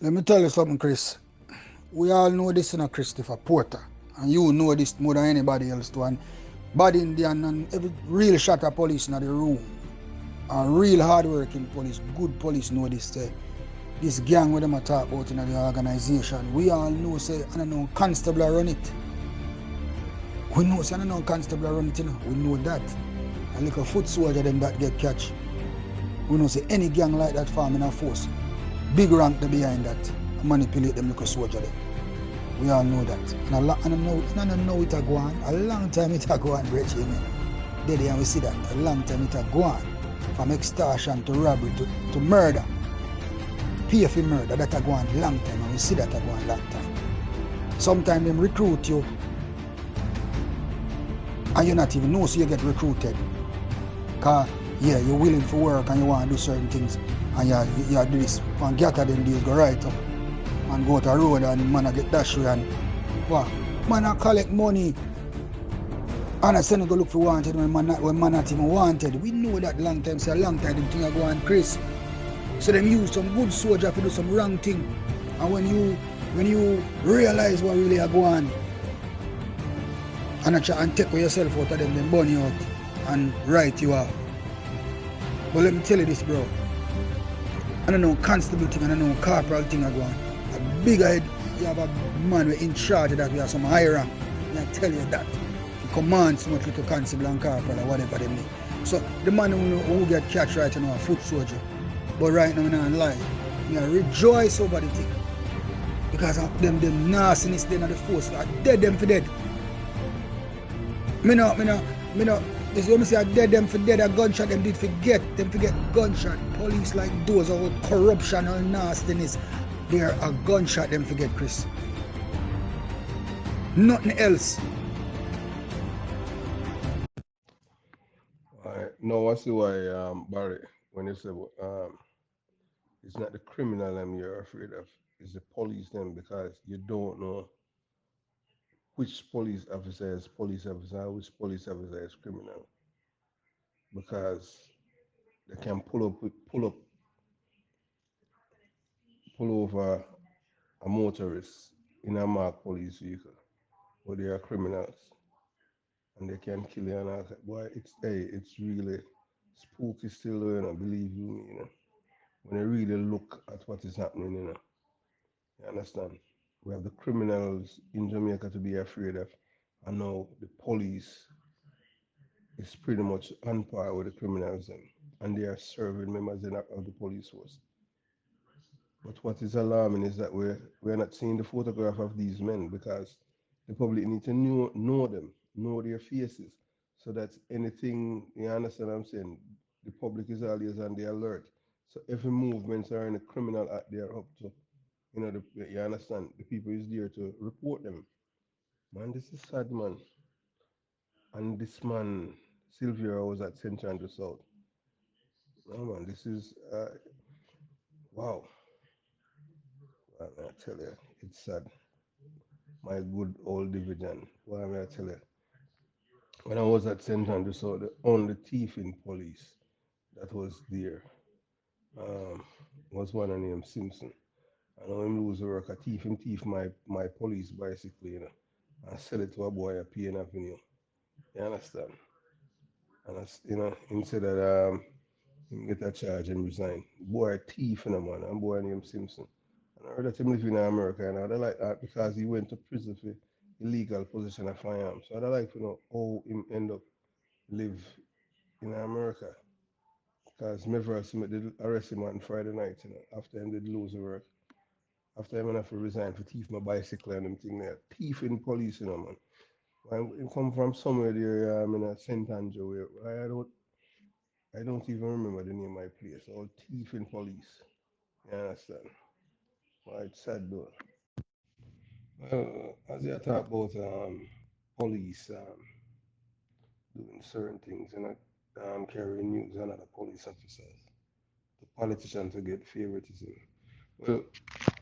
Let me tell you something, Chris. We all know this, Christopher Porter. And you know this more than anybody else too. And bad Indian and every real shot of police in the room. And real hard-working police, good police know this. This gang with them talk about in the organization. We all know, say, I don't know, constable run it. We know, say, I don't know, constable run it, We know that. And like a foot soldier, them that get catch. We know, say, any gang like that farm in a force. Big rank the behind that. Manipulate them like a soldier there. We all know that. And I know it a go on. A long time it a go on, Reggie. There and we see that. A long time it a go on. From extortion to robbery to murder. Pay for murder, that a go on long time. And we see that a go on long time. Sometimes them recruit you and you not even know, so you get recruited. Because, yeah, you're willing for work and you want to do certain things. And you do this. And get at them days, go right up. And go to a road and man get dash you and wow. Man a collect money and I send to go look for wanted when man not even wanted. We know that long time, say a long time them thing a go on, Chris. So them use some good soldier to do some wrong thing. And when you realize what really a go on and take yourself out of them, then burn you out and write you off. But let me tell you this, bro. I don't know constable thing, I don't know corporal thing a go on. Big head, you have a man in charge of that, we have some high rank. I tell you that. He commands much like a constable and corporal or whatever they need. So the man who get catch right now, a foot soldier. But right now, I'm not lie. I rejoice over the thing. Because of them nastiness then of the force. I dead them for dead. Me no. This is what I say, I dead them for dead. A gunshot them did forget. Them forget gunshot. Police like those are corruption and nastiness. They are a gunshot them forget, Chris. Nothing else. No, I see why, Barry, when you say it's not the criminal them you're afraid of, it's the police them because you don't know which police officer, which police officer is criminal. Because they can pull over a motorist in a marked police vehicle, but they are criminals and they can kill you and all that. Boy, it's really spooky still, believe you me, when you really look at what is happening, you understand? We have the criminals in Jamaica to be afraid of, and now the police is pretty much on par with the criminals, and they are serving members of the police force. But what is alarming is that we're not seeing the photograph of these men because the public need to know them, know their faces, so that anything, you understand what I'm saying, the public is always on the alert. So every movements are in a criminal act they are up to. You understand, the people is there to report them. Man, this is sad, man. And this man, Sylvia, was at St. Andrew South. No, man, this is, wow. I tell you, it's sad. My good old division. What may I tell you? When I was at St. Andrew, so the only thief in police that was there um, was one named Simpson. I know him lose work, a thief, him thief my police bicycle, and sell it to a boy at P N Avenue. You understand? And instead of him get a charge and resign. Boy, a thief, man, and boy named Simpson. And I heard that him live in America, and I like that because he went to prison for illegal possession of firearms. So I like to know how him end up live in America. Because me did arrest him on Friday night, after him did lose the work. After him have to resign for thief my bicycle and them thing there. Thief in police, man. I come from somewhere there in St. Andrew where I don't even remember the name of my place. All thief in police. You understand? Well, it's sad though. Well, as you talk about police doing certain things and carrying news and other police officers, the politicians to get favoritism. Well,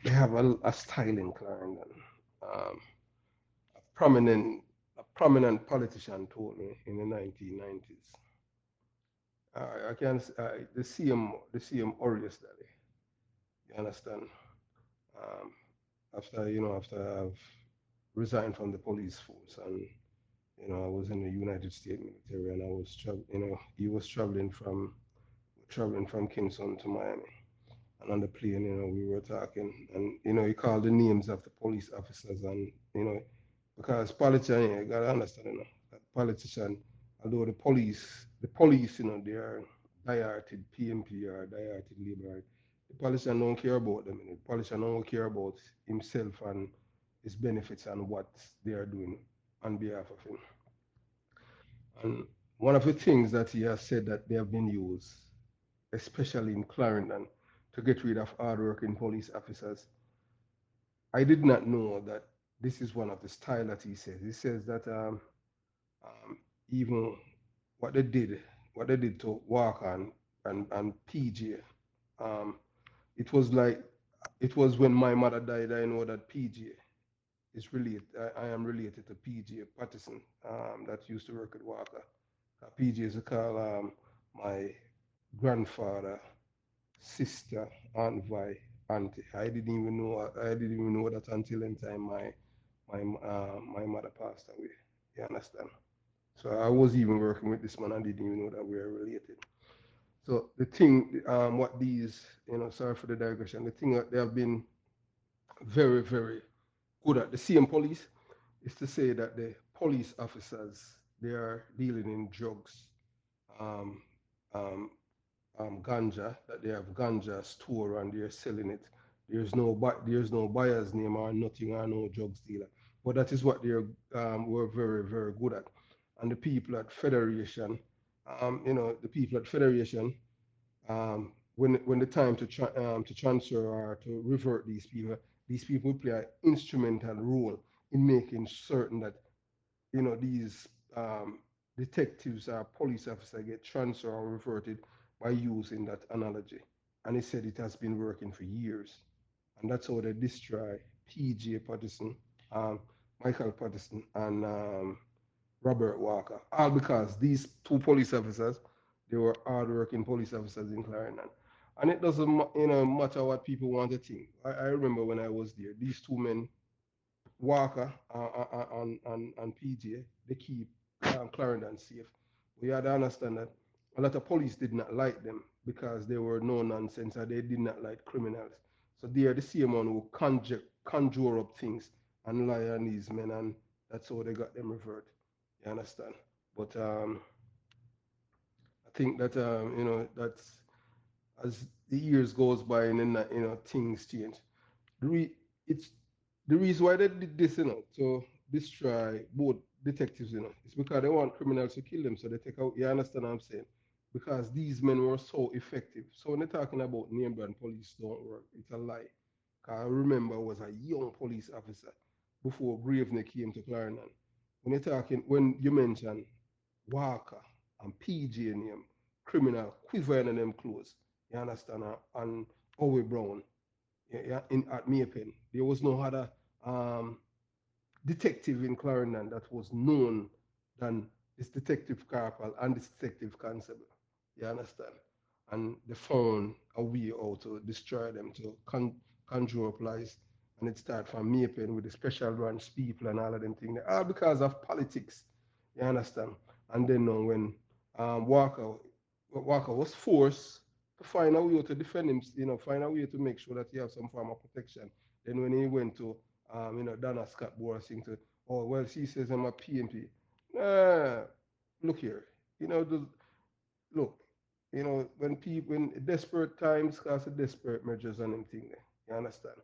they have a style in Clarendon. Um, a prominent a prominent politician told me in the 1990s. I can the CM Orius Daddy. You understand? Um, after I've resigned from the police force, and I was in the United States military, and I was he was traveling from Kingston to Miami. And on the plane, we were talking, and he called the names of the police officers, and because politician, you gotta understand, that politician, although the police, they are diehard PMP or diehard Labour, the politician don't care about them. The politician don't care about himself and his benefits and what they are doing on behalf of him. And one of the things that he has said that they have been used, especially in Clarendon, to get rid of hardworking police officers. I did not know that this is one of the style that he says. He says that um, even what they did, what they did to Walker and PJ, um, it was like it was when my mother died. I know that PJ is related. I am related to PJ Patterson, that used to work at Walker. PJ is called my grandfather, sister, aunt Vi, auntie. I didn't even know that until in time my mother passed away. You understand? So I was even working with this man. I didn't even know that we were related. So the thing, what these, sorry for the digression. The thing that they have been very, very good at, the same police, is to say that the police officers, they are dealing in drugs, um, um, ganja, that they have ganja store and they're selling it. There's no buyer's name or nothing, or no drugs dealer. But that is what were very, very good at. And the people at Federation, the people at Federation, when the time to transfer or to revert these people play an instrumental role in making certain that these detectives or police officers get transferred or reverted by using that analogy. And he said it has been working for years. And that's how they destroy PJ Patterson, um, Michael Patterson, and Robert Walker. All because these two police officers, they were hardworking police officers in Clarendon. And it doesn't matter what people want to think. I remember when I was there, these two men, Walker and PJ, they keep Clarendon safe. We had to understand that a lot of police did not like them because they were no nonsense and they did not like criminals. So they are the same one who conjure up things and lie on these men, and that's how they got them revert. You understand? But I think that that's as the years goes by and then things change. It's the reason why they did this, to destroy both detectives, it's because they want criminals to kill them, so they take out. You understand what I'm saying? Because these men were so effective. So when they're talking about name brand police don't work, it's a lie. 'Cause I remember I was a young police officer before Graveney came to Clarendon. When you mention Walker and PJ name, criminal quivering in them clothes, you understand? And Owe Brown, yeah, in at Maypen. There was no other um, detective in Clarendon that was known than this detective corporal and this detective constable. You understand? And they found a way how to destroy them, to conjure up lies. And it started from Maypen with the special branch people and all of them things. All because of politics. You understand? And then when Walker was forced to find a way to defend him, find a way to make sure that he have some form of protection. Then when he went to Donna Scott Borsing to, oh, well, she says I'm a PMP. Nah, look here. Look, when desperate times cause desperate measures and everything there. You understand?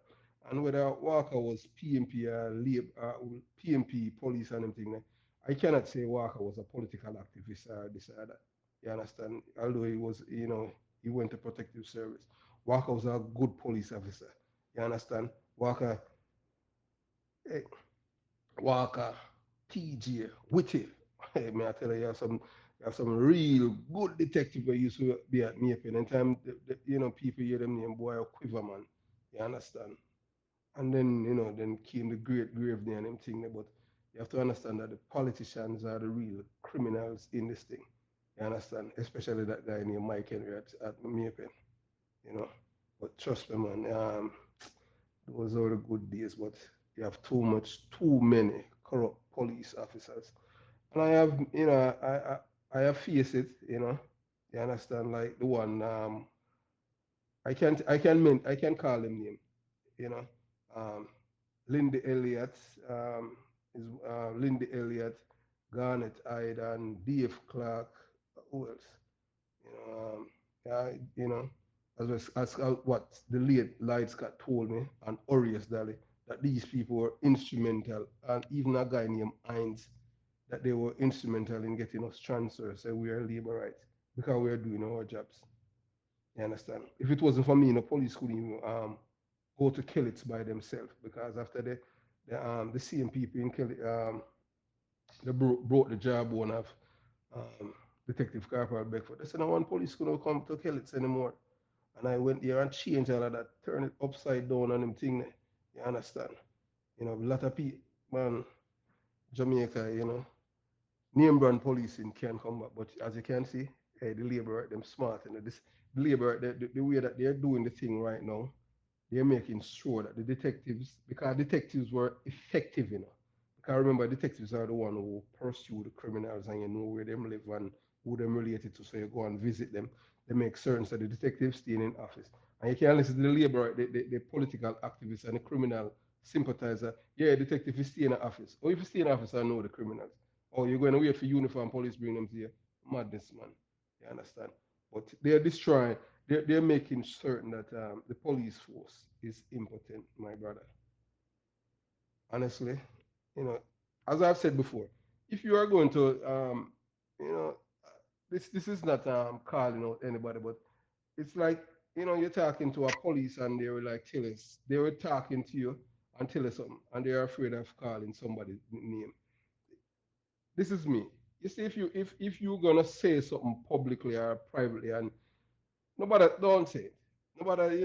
And whether Walker was PMP or PMP police and everything there, I cannot say Walker was a political activist or this or that. You understand? Although he went to protective service. Walker was a good police officer. You understand? Eh, Walker, TJ, Witty. Hey, may I tell you, you have some real good detective that used to be at Maypen. And time, people hear them name, boy, quiver, man. You understand? And then, then came the great grave there and them thing there. But you have to understand that the politicians are the real criminals in this thing. You understand? Especially that guy named Mike Henry at Maypen, you know. But trust me, man, Those are the good days, but you have too many corrupt police officers. And I have, I have faced it, You understand? Like the one, I can call him name, you know. Um, Lindy Elliott, is Lindy Elliott, Garnet Hyde, and Dave Clark. Who else? You know, yeah, as what the late Light Scott told me and Orius Daly, that these people were instrumental, and even a guy named Hines, that they were instrumental in getting us transferred, so we are labor rights because we are doing our jobs. You understand? If it wasn't for me, the police couldn't even go to Kellits by themselves, because after the same people in Kelly, they brought the jawbone of um, Detective Corporal Beckford. They said, no one police couldn't come to Kellits anymore. And I went there and changed all of that, turn it upside down on them thing there. You understand? A lot of people, man, Jamaica, name brand policing can come back. But as you can see, hey, the labor, them smart. The labor, the way that they're doing the thing right now, they're making sure that the detectives, because detectives were effective, Because remember, detectives are the one who pursue the criminals, and you know where them live and who them related to, so you go and visit them. They make certain that the detectives stay in office. And you can listen to the labor, the political activists and the criminal sympathizer. Yeah, detective is stay in the office. Or if you stay in the office, I know the criminals. Or you're going to wait for uniform police bring them to you. Madness, man. You understand? But they're destroying, they're making certain that the police force is impotent, my brother. Honestly, you know, as I've said before, if you are going to, you know, this is not calling out anybody, but it's like, you're talking to a police and they were like, tell us, they were talking to you and tell us something, and they're afraid of calling somebody's name. This is me. You see, if you're gonna say something publicly or privately, and nobody don't say it. Nobody,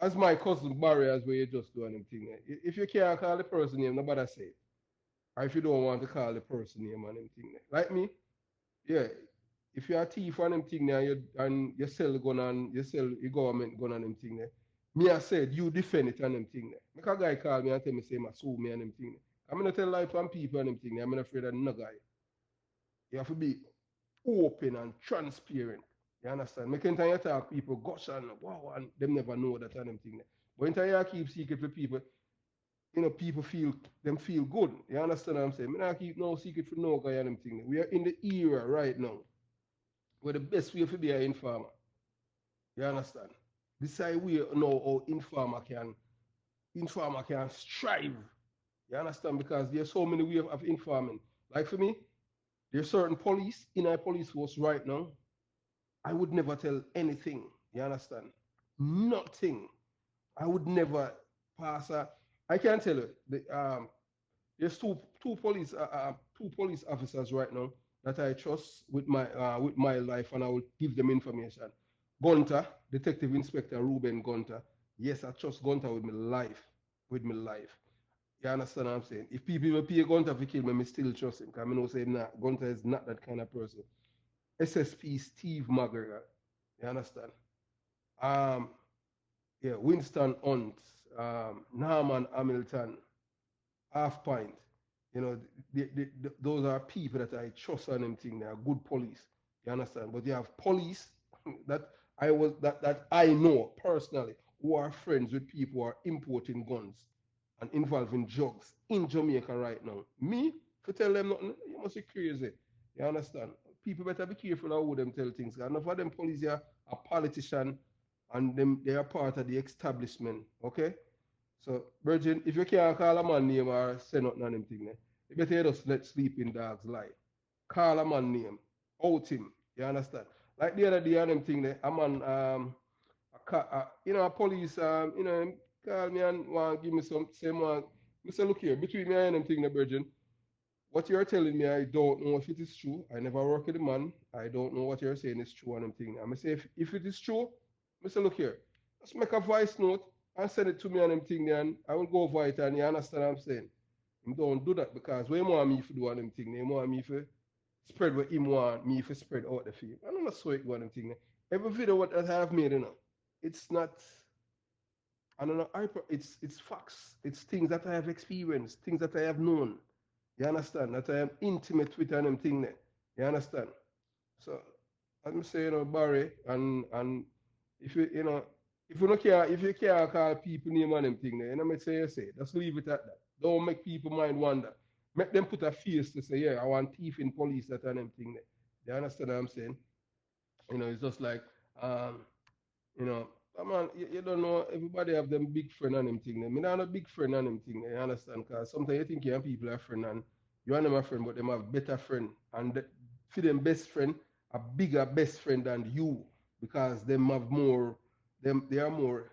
as my cousin Barry, as where you just doing him thing. If you can't call the person name, nobody say it. Or if you don't want to call the person name and him thing. Like me, yeah. If you're a thief and him thing there, and you sell gun and you sell your government gun and him thing there, me I said you defend it and him thing there. Make a guy call me and tell me say sue me and him thing there. I'm gonna tell lie to people and him thing there. I'm not afraid of no guy. You have to be open and transparent. You understand? Making time you talk people, gosh, and wow, and them never know that and them thing. But in time you keep secret for people, people feel good. You understand what I'm saying? I keep no secret for no guy and them thing. We are in the era right now where the best way to be an informer. You understand? This is we know how informer can strive. You understand? Because there's so many ways of informing. Like for me, there's certain police in our police force right now. I would never tell anything. You understand? Nothing. I would never pass a. I can tell you. There's two police officers right now that I trust with my life, and I will give them information. Gunter, Detective Inspector Ruben Gunter. Yes, I trust Gunter with my life. With my life. You understand what I'm saying? If people will pay Gunter to kill me, I still trust him. Because I know say not. Gunter is not that kind of person. SSP Steve McGregor. You understand? Um, yeah, Winston Hunt, Norman Hamilton, Half Pint. Those are people that I trust on them thing. They are good police. You understand? But you have police that I know personally who are friends with people who are importing guns and involving drugs in Jamaica right now. Me, to tell them nothing, you must be crazy. You understand? People better be careful of who them tell things. Enough of them police are a politician, and they are part of the establishment. Okay? So, Virgin, if you can't call a man name or say nothing on him thing, you better just let sleeping dogs lie. Call a man name, out him. You understand? Like the other day on them thing there, a man, a police, him call me and want give me some, say, man, I say, look here, between me and them thing there, Virgin, what you're telling me, I don't know if it is true. I never work with the man. I don't know what you're saying is true on them thing. I'm say, if it is true, I say, look here, let's make a voice note and send it to me on them thing there, and I will go over it, and you understand what I'm saying? Him don't do that, because what you want me to do on them thing, you want me to spread what him want me to spread out the field. I don't know so it go on them thing there. Every video what I have made, it's not And on a hyper, it's facts. It's things that I have experienced, things that I have known. You understand? That I am intimate with and them thing there. You understand? So I'm saying, Barry, and if you if you don't care, if you can't call people name and them thing there, me say you say, just leave it at that. Don't make people mind wonder. Make them put a face to say, yeah, I want thief in police that and them thing there. You understand what I'm saying? It's just like you know, come on, you don't know, everybody have them big friend and them thing. I mean, I'm a big friend and them thing, you understand? Because sometimes you think you have people are friend and you and them a friend, but them have better friend. And for them best friend, a bigger best friend than you because them have more, they are more,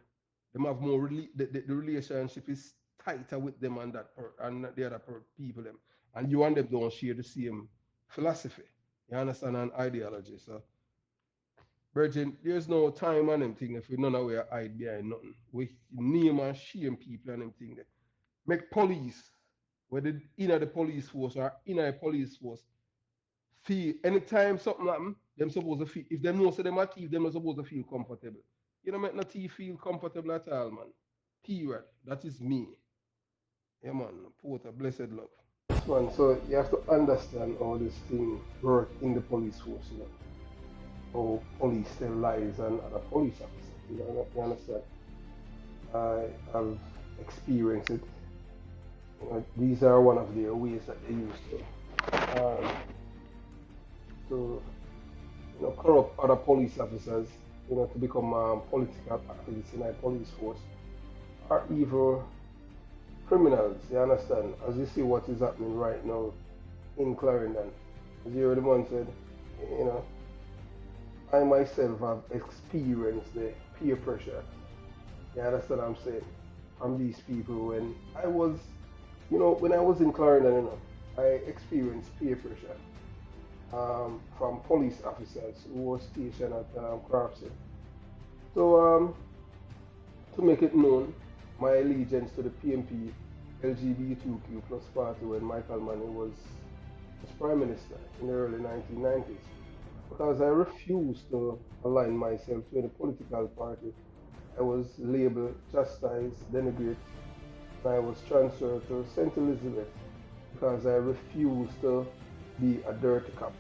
them have more, the relationship is tighter with them and and the other people them. And you and them don't share the same philosophy, you understand, and ideology. So, Virgin, there's no time on them thing if we none of we hide behind nothing. We name and shame people and them thing there. Make police, whether in the police force or in a police force, feel anytime something happen, them supposed to feel, if them know so them are thief, them not supposed to feel comfortable. You don't make no thief feel comfortable at all, man. Period. That is me. Yeah, man. Porter, blessed love. One, so you have to understand how this thing work in the police force, how police tell lies and other police officers. You understand? I have experienced it. These are one of their ways that they use to corrupt other police officers, to become political activists in our police force, or even criminals. You understand? As you see what is happening right now in Clarendon, as you already once said, I myself have experienced the peer pressure. You understand what I'm saying? From these people when I was, when I was in Clarendon, I experienced peer pressure from police officers who were stationed at Clarendon. So to make it known, my allegiance to the PMP LGBTQ plus party when Michael Manley was Prime Minister in the early 1990s. Because I refused to align myself to any political party, I was labeled, chastised, denigrated, and I was transferred to St. Elizabeth because I refused to be a dirty cop.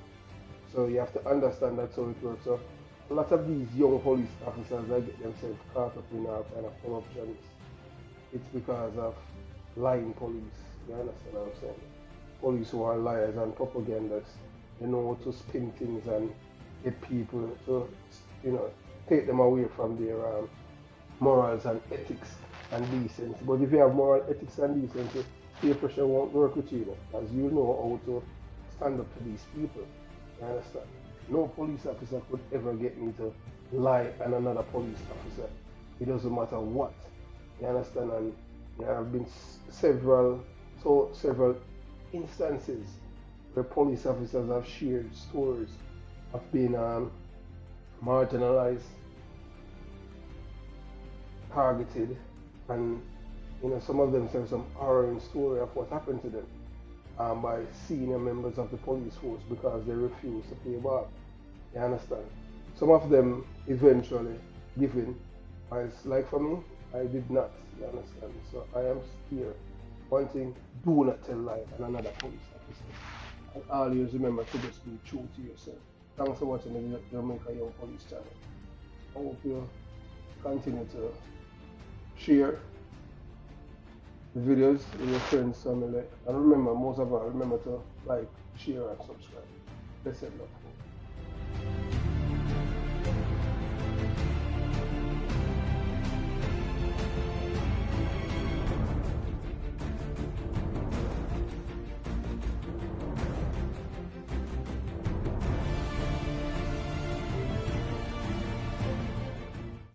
So you have to understand that's how it works. So a lot of these young police officers that get themselves caught up in all kind of corruptions, it's because of lying police. You understand what I'm saying? Police who are liars and propagandists, they know how to spin things and get people to, take them away from their morals and ethics and decency. But if you have moral ethics and decency, peer pressure won't work with you, as you know how to stand up to these people. You understand? No police officer could ever get me to lie on another police officer. It doesn't matter what. You understand? And there have been several instances where police officers have shared stories of being marginalized, targeted, and some of them tell some harrowing story of what happened to them by senior members of the police force because they refused to pay back. You understand? Some of them eventually give in. Like for me, I did not. You understand? So I am here. One thing, do not tell lies on another police officer. And always remember to just be true to yourself. Thanks for watching the Jamaica Young Police channel. I hope you continue to share the videos with your friends, family. And remember, most of all, remember to like, share, and subscribe. Blessed love.